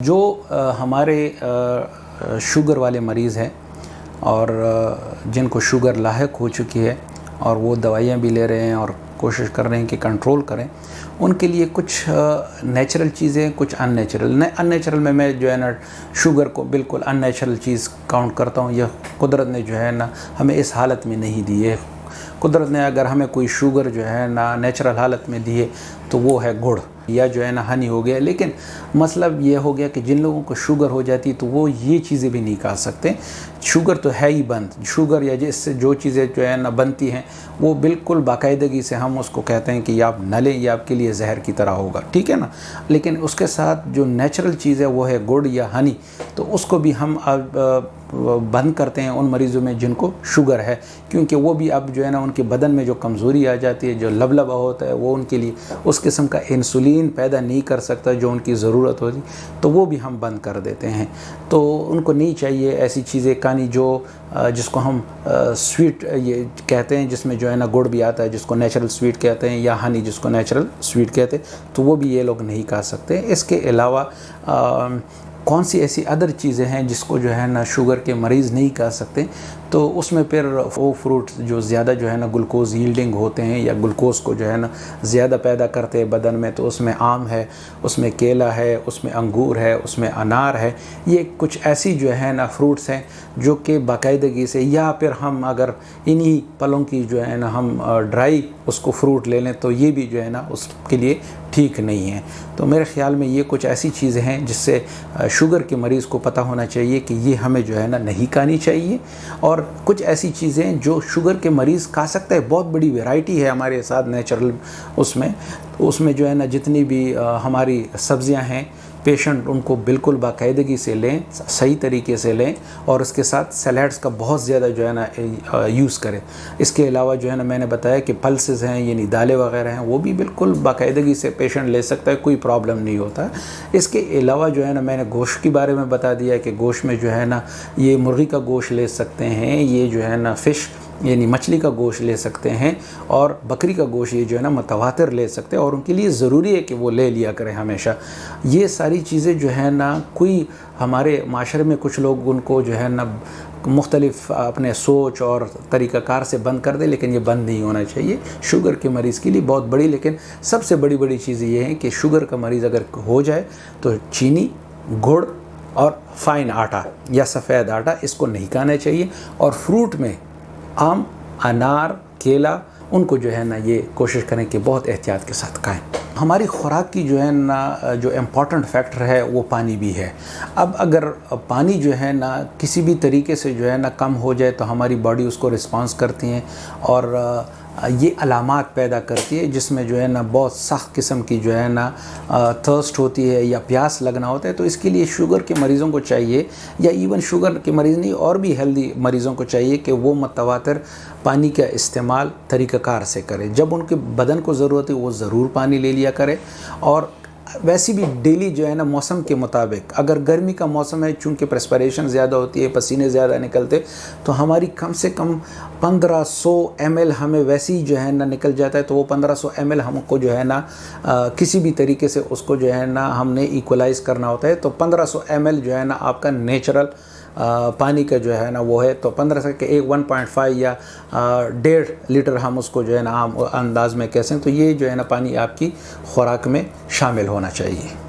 جو ہمارے شوگر والے مریض ہیں اور جن کو شوگر لاحق ہو چکی ہے اور وہ دوائیاں بھی لے رہے ہیں اور کوشش کر رہے ہیں کہ کنٹرول کریں، ان کے لیے کچھ نیچرل چیزیں، کچھ ان نیچرل میں جو ہے نا شوگر کو بالکل ان نیچرل چیز کاؤنٹ کرتا ہوں۔ یہ قدرت نے جو ہے نا ہمیں اس حالت میں نہیں دی ہے۔ قدرت نے اگر ہمیں کوئی شوگر جو ہے نا نیچرل حالت میں دی ہے تو وہ ہے گڑ یا جو ہے نا ہنی ہو گیا، لیکن مطلب یہ ہو گیا کہ جن لوگوں کو شوگر ہو جاتی تو وہ یہ چیزیں بھی نہیں کھا سکتے۔ شوگر تو ہے ہی بند، شوگر یا جس سے جو چیزیں جو ہے نا بنتی ہیں وہ بالکل باقاعدگی سے ہم اس کو کہتے ہیں کہ یہ آپ نہ لیں، یہ آپ کے لیے زہر کی طرح ہوگا، ٹھیک ہے نا۔ لیکن اس کے ساتھ جو نیچرل چیز ہے وہ ہے گڑ یا ہنی، تو اس کو بھی ہم اب بند کرتے ہیں ان مریضوں میں جن کو شوگر ہے، کیونکہ وہ بھی اب جو ہے نا ان کے بدن میں جو کمزوری آ جاتی ہے، جو لبلبا ہوتا ہے، وہ ان کے لیے اس قسم کا انسولین پیدا نہیں کر سکتا جو ان کی ضرورت ہوتی، تو وہ بھی ہم بند کر دیتے ہیں۔ تو ان کو نہیں چاہیے ایسی چیزیں کھانی جو جس کو ہم سویٹ یہ کہتے ہیں، جس میں جو ہے نا گڑ بھی آتا ہے، جس کو نیچرل سویٹ کہتے ہیں، یا ہنی جس کو نیچرل سویٹ کہتے ہیں، تو وہ بھی یہ لوگ نہیں کھا سکتے۔ اس کے علاوہ کون سی ایسی ادر چیزیں ہیں جس کو جو ہے نا شوگر کے مریض نہیں کھا سکتے، تو اس میں پھر وہ فروٹ جو زیادہ جو ہے نا گلوکوز ییلڈنگ ہوتے ہیں یا گلوکوز کو جو ہے نا زیادہ پیدا کرتے ہیں بدن میں، تو اس میں آم ہے، اس میں کیلا ہے، اس میں انگور ہے، اس میں انار ہے۔ یہ کچھ ایسی جو ہے نا فروٹس ہیں جو کہ باقاعدگی سے، یا پھر ہم اگر انہی پھلوں کی جو ہے نا ہم ڈرائی اس کو فروٹ لے لیں تو یہ بھی جو ہے نا اس کے لیے ٹھیک نہیں ہے۔ تو میرے خیال میں یہ کچھ ایسی چیزیں ہیں جس سے شوگر کے مریض کو پتہ ہونا چاہیے کہ یہ ہمیں جو ہے نا نہیں کھانی چاہیے، اور کچھ ایسی چیزیں جو شوگر کے مریض کھا سکتا ہے۔ بہت بڑی ویرائٹی ہے ہمارے ساتھ نیچرل، اس میں جو ہے نا جتنی بھی ہماری سبزیاں ہیں، پیشنٹ ان کو بالکل باقاعدگی سے لیں، صحیح طریقے سے لیں، اور اس کے ساتھ سیلیڈز کا بہت زیادہ جو ہے نا یوز کریں۔ اس کے علاوہ جو ہے نا میں نے بتایا کہ پلسز ہیں، یعنی دالیں وغیرہ ہیں، وہ بھی بالکل باقاعدگی سے پیشنٹ لے سکتا ہے، کوئی پرابلم نہیں ہوتا ہے۔ اس کے علاوہ جو ہے نا میں نے گوشت کے بارے میں بتا دیا کہ گوشت میں جو ہے نا یہ مرغی کا گوشت لے سکتے ہیں، یہ جو ہے نا فش یعنی مچھلی کا گوشت لے سکتے ہیں، اور بکری کا گوشت یہ جو ہے نا متواتر لے سکتے ہیں، اور ان کے لیے ضروری ہے کہ وہ لے لیا کریں ہمیشہ۔ یہ ساری چیزیں جو ہے نا کوئی ہمارے معاشرے میں کچھ لوگ ان کو جو ہے نا مختلف اپنے سوچ اور طریقہ کار سے بند کر دے، لیکن یہ بند نہیں ہونا چاہیے۔ شوگر کے مریض کے لیے بہت بڑی، لیکن سب سے بڑی چیز یہ ہے کہ شوگر کا مریض اگر ہو جائے تو چینی، گڑ اور فائن آٹا یا سفید آٹا اس کو نہیں کھانا چاہیے، اور فروٹ میں آم، انار، کیلا، ان کو جو ہے نا یہ کوشش کریں کہ بہت احتیاط کے ساتھ کھائیں۔ ہماری خوراک کی جو ہے نا جو امپورٹنٹ فیکٹر ہے وہ پانی بھی ہے۔ اب اگر پانی جو ہے نا کسی بھی طریقے سے جو ہے نا کم ہو جائے تو ہماری باڈی اس کو رسپانس کرتی ہیں، اور یہ علامات پیدا کرتی ہے جس میں جو ہے نا بہت سخت قسم کی جو ہے نا تھرسٹ ہوتی ہے یا پیاس لگنا ہوتا ہے۔ تو اس کے لیے شوگر کے مریضوں کو چاہیے، یا ایون شوگر کے مریض نہیں اور بھی ہیلدی مریضوں کو چاہیے کہ وہ متواتر پانی کا استعمال طریقہ کار سے کرے۔ جب ان کے بدن کو ضرورت ہے وہ ضرور پانی لے لیا کرے، اور ویسی بھی ڈیلی جو ہے نا موسم کے مطابق، اگر گرمی کا موسم ہے چونکہ پریسپریشن زیادہ ہوتی ہے، پسینے زیادہ نکلتے، تو ہماری کم سے کم 1500 ml ہمیں ویسی جو ہے نا نکل جاتا ہے، تو وہ 1500 ml ہم کو جو ہے نا کسی بھی طریقے سے اس کو جو ہے نا ہم نے ایکولائز کرنا ہوتا ہے۔ تو 1500 ml جو ہے نا آپ کا نیچرل پانی کا جو ہے نا وہ ہے، تو 1500 کے 1.5 یا 1.5 لیٹر ہم اس کو جو ہے نا عام انداز میں کہتے ہیں، تو یہ جو ہے نا پانی آپ کی خوراک میں شامل ہونا چاہیے۔